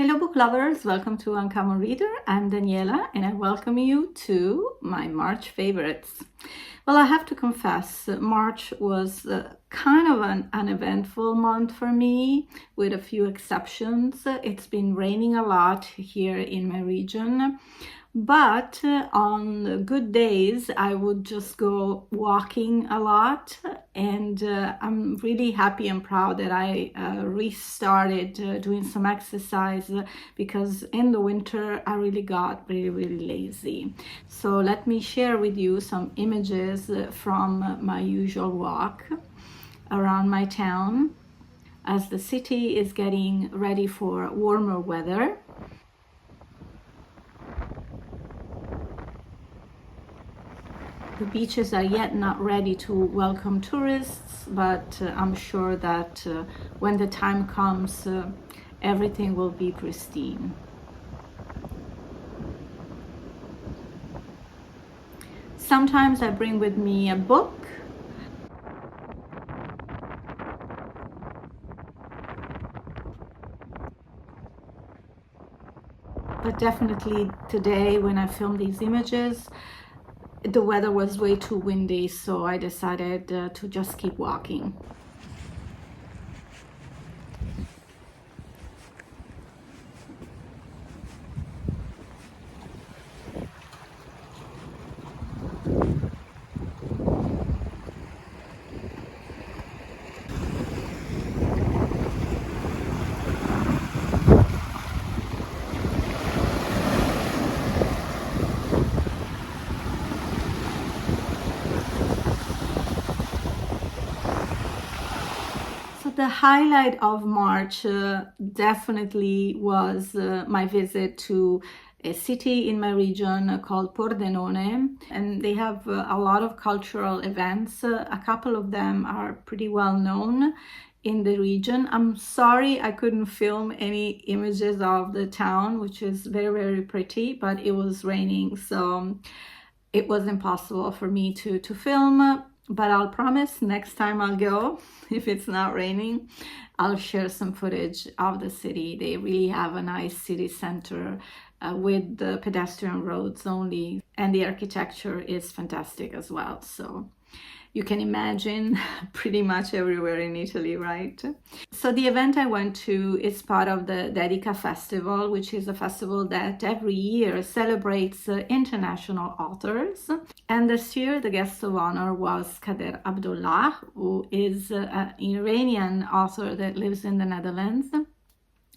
Hello book lovers, welcome to Uncommon Reader. I'm Daniela and I welcome you to my March favorites. Well, I have to confess, March was kind of an uneventful month for me, with a few exceptions. It's been raining a lot here in my region, but on good days I would just go walking a lot, and I'm really happy and proud that I restarted doing some exercise, because in the winter I really got really lazy. So let me share with you some images from my usual walk around my town as the city is getting ready for warmer weather. The beaches are yet not ready to welcome tourists, but I'm sure that when the time comes, everything will be pristine. Sometimes I bring with me a book. But definitely today, when I filmed these images, the weather was way too windy, so I decided to just keep walking. So the highlight of March definitely was my visit to a city in my region called Pordenone, and they have a lot of cultural events. A couple of them are pretty well known in the region. I'm sorry I couldn't film any images of the town, which is very pretty, but it was raining, so it was impossible for me to film. But I'll promise next time I'll go, if it's not raining, I'll share some footage of the city. They really have a nice city center with the pedestrian roads only, and the architecture is fantastic as well. So you can imagine pretty much everywhere in Italy, right? So the event I went to is part of the Dedica Festival, which is a festival that every year celebrates international authors. And this year, the guest of honor was Kader Abdullah, who is an Iranian author that lives in the Netherlands,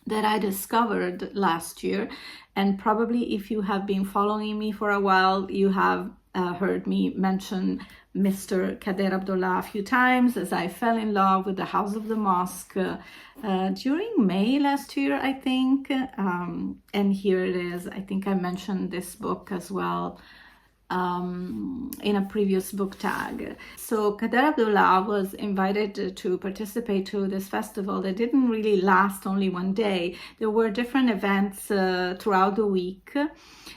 that I discovered last year. And probably if you have been following me for a while, you have heard me mention Mr. Kader Abdullah a few times, as I fell in love with the House of the Mosque during May last year, I think. And here it is. I think I mentioned this book as well in a previous book tag. So Kader Abdullah was invited to participate to this festival that didn't really last only one day. There were different events throughout the week.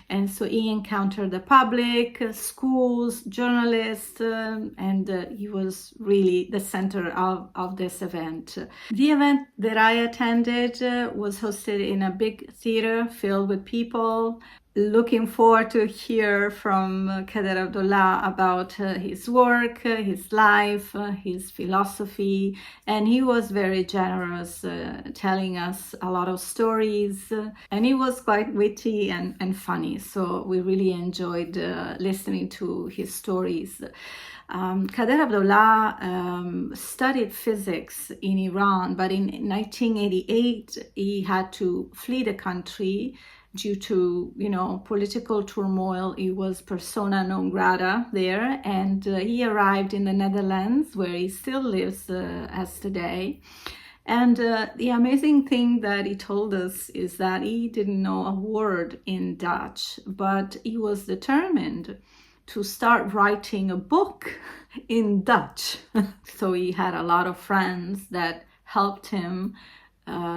And so he encountered the public, schools, journalists, and he was really the center of this event. The event that I attended was hosted in a big theater filled with people. Looking forward to hear from Kader Abdullah about his work, his life, his philosophy, and he was very generous, telling us a lot of stories, and he was quite witty and funny, so we really enjoyed listening to his stories. Kader Abdullah studied physics in Iran, but in 1988 he had to flee the country due to, political turmoil. He was persona non grata there, and he arrived in the Netherlands, where he still lives as today. And the amazing thing that he told us is that he didn't know a word in Dutch, but he was determined to start writing a book in Dutch. So he had a lot of friends that helped him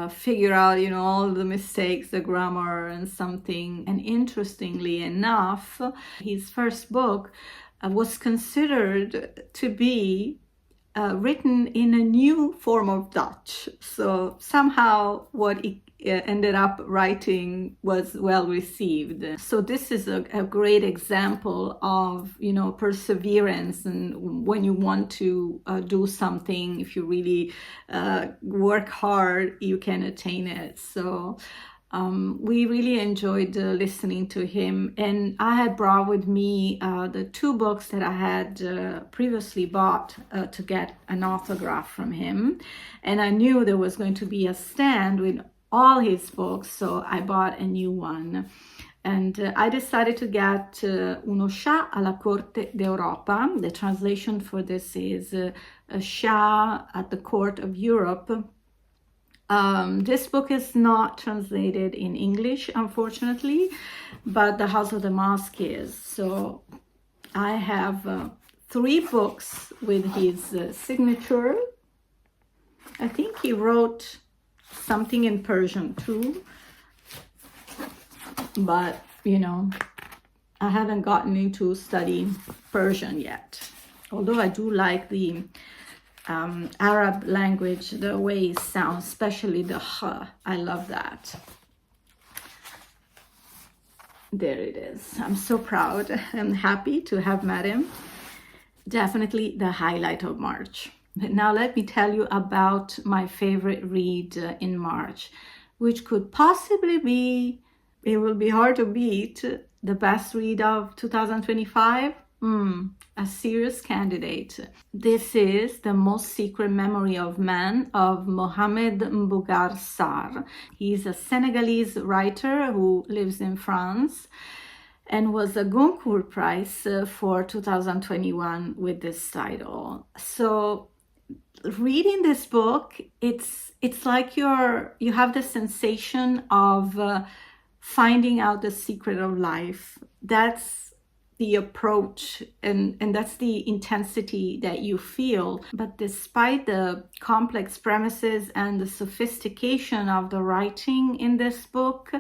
figure out, all the mistakes, the grammar and something. And interestingly enough, his first book was considered to be written in a new form of Dutch. So somehow what it ended up writing was well received. So this is a great example of, you know, perseverance, and when you want to do something, if you really work hard, you can attain it. So we really enjoyed listening to him, and I had brought with me the 2 books that I had previously bought to get an autograph from him, and I knew there was going to be a stand with all his books, so I bought a new one. And I decided to get Uno Shah alla Corte d'Europa. The translation for this is a Shah at the Court of Europe. This book is not translated in English, unfortunately, but The House of the Mosque is. So I have 3 books with his signature. I think he wrote something in Persian too, but you know, I haven't gotten into studying Persian yet, although I do like the Arab language, the way it sounds, especially the h. I love that. There it is. I'm so proud and happy to have met him. Definitely the highlight of March. Now let me tell you about my favorite read in March, which could possibly be, it will be hard to beat, the best read of 2025. A serious candidate. This is The Most Secret Memory of Man of Mohamed Mbougar Sarr. He's a Senegalese writer who lives in France and was a Goncourt Prize for 2021 with this title. So reading this book, it's like you have the sensation of finding out the secret of life. That's the approach, and that's the intensity that you feel. But despite the complex premises and the sophistication of the writing in this book,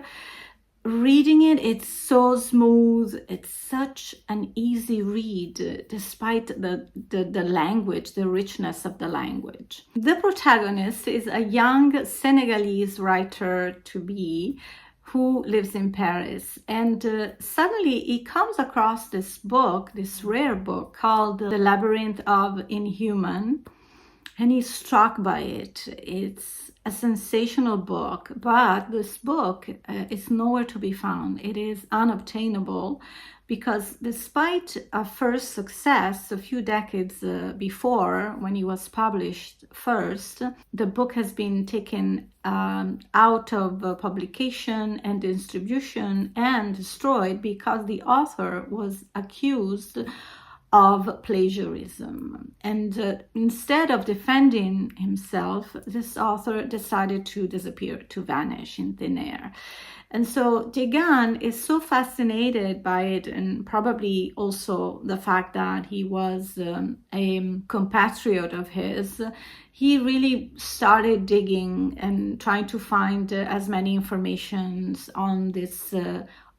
reading it, it's so smooth. It's such an easy read, despite the language, the richness of the language. The protagonist is a young Senegalese writer-to-be who lives in Paris, and suddenly he comes across this book, this rare book called The Labyrinth of Inhuman, and he's struck by it. It's a sensational book, but this book is nowhere to be found. It is unobtainable because despite a first success a few decades before, when it was published first, the book has been taken out of publication and distribution and destroyed because the author was accused of plagiarism. And instead of defending himself, this author decided to disappear, to vanish in thin air. And so Degan is so fascinated by it, and probably also the fact that he was a compatriot of his. He really started digging and trying to find as many informations on this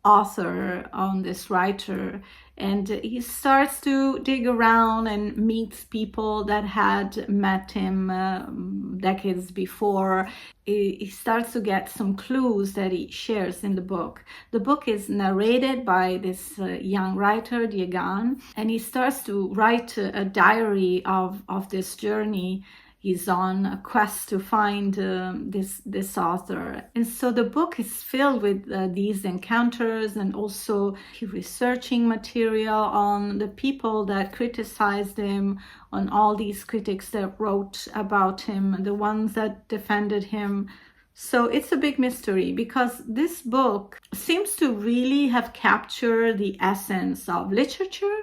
author, on this writer, and he starts to dig around and meets people that had met him decades before. He starts to get some clues that he shares in the book. The book is narrated by this young writer, Degan, and he starts to write a diary of this journey. He's on a quest to find this author. And so the book is filled with these encounters, and also researching material on the people that criticized him, on all these critics that wrote about him, the ones that defended him. So it's a big mystery, because this book seems to really have captured the essence of literature,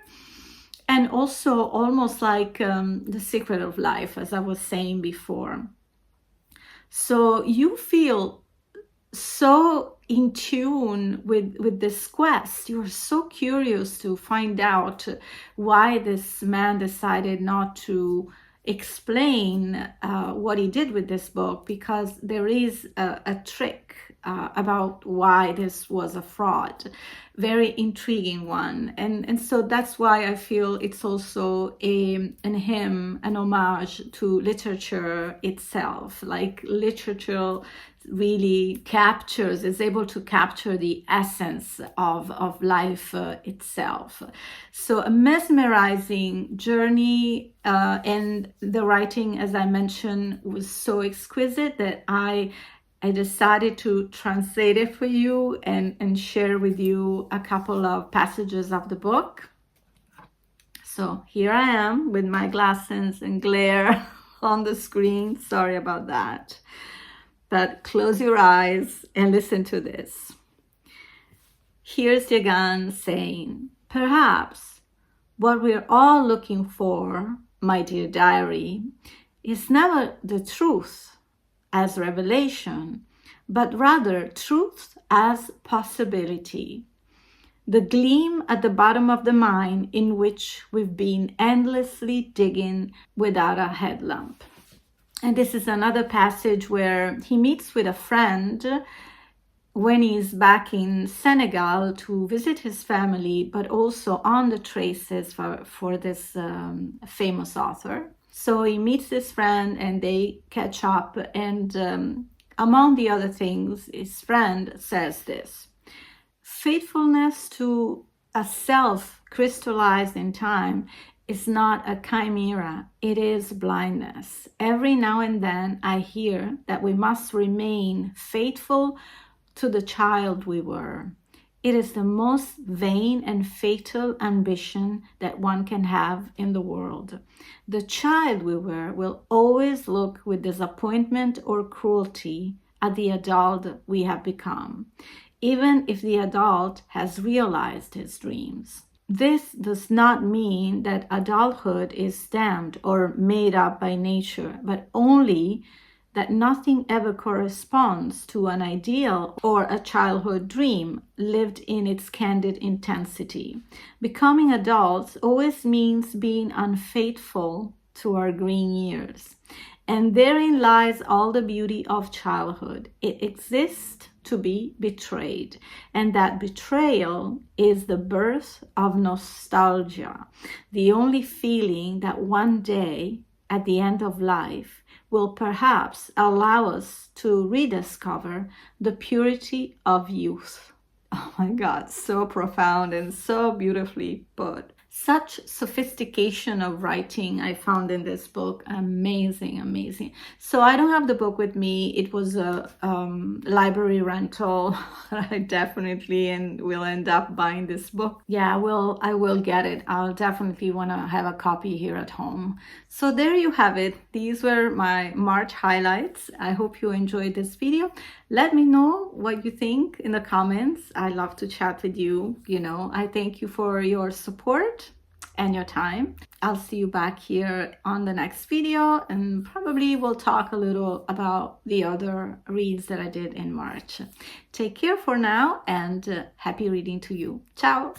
and also almost like the secret of life, as I was saying before. So you feel so in tune with this quest. You're so curious to find out why this man decided not to explain what he did with this book, because there is a trick about why this was a fraud. very intriguing one. And so that's why I feel it's also an hymn, an homage to literature itself. Like literature really is able to capture the essence of life itself. So a mesmerizing journey, and the writing, as I mentioned, was so exquisite that I decided to translate it for you and share with you a couple of passages of the book. So here I am with my glasses and glare on the screen. Sorry about that. But close your eyes and listen to this. Here's Jagan saying, "Perhaps what we're all looking for, my dear diary, is never the truth as revelation, but rather truth as possibility, the gleam at the bottom of the mine in which we've been endlessly digging without a headlamp." And this is another passage where he meets with a friend when he's back in Senegal to visit his family, but also on the traces for this famous author. So he meets this friend and they catch up, and among the other things, his friend says this: "Faithfulness to a self crystallized in time is not a chimera, it is blindness. Every now and then I hear that we must remain faithful to the child we were. It is the most vain and fatal ambition that one can have in the world. The child we were will always look with disappointment or cruelty at the adult we have become, even if the adult has realized his dreams. This does not mean that adulthood is stamped or made up by nature, but only that nothing ever corresponds to an ideal or a childhood dream lived in its candid intensity. Becoming adults always means being unfaithful to our green years. And therein lies all the beauty of childhood. It exists to be betrayed. And that betrayal is the birth of nostalgia, the only feeling that one day at the end of life will perhaps allow us to rediscover the purity of youth." Oh my God, so profound and so beautifully put. Such sophistication of writing I found in this book. Amazing, amazing. So I don't have the book with me. It was a library rental. I definitely will end up buying this book. Yeah, I will get it. I'll definitely want to have a copy here at home. So there you have it. These were my March highlights. I hope you enjoyed this video. Let me know what you think in the comments. I love to chat with you. I thank you for your support and your time. I'll see you back here on the next video, and probably we'll talk a little about the other reads that I did in March. Take care for now, and happy reading to you. Ciao!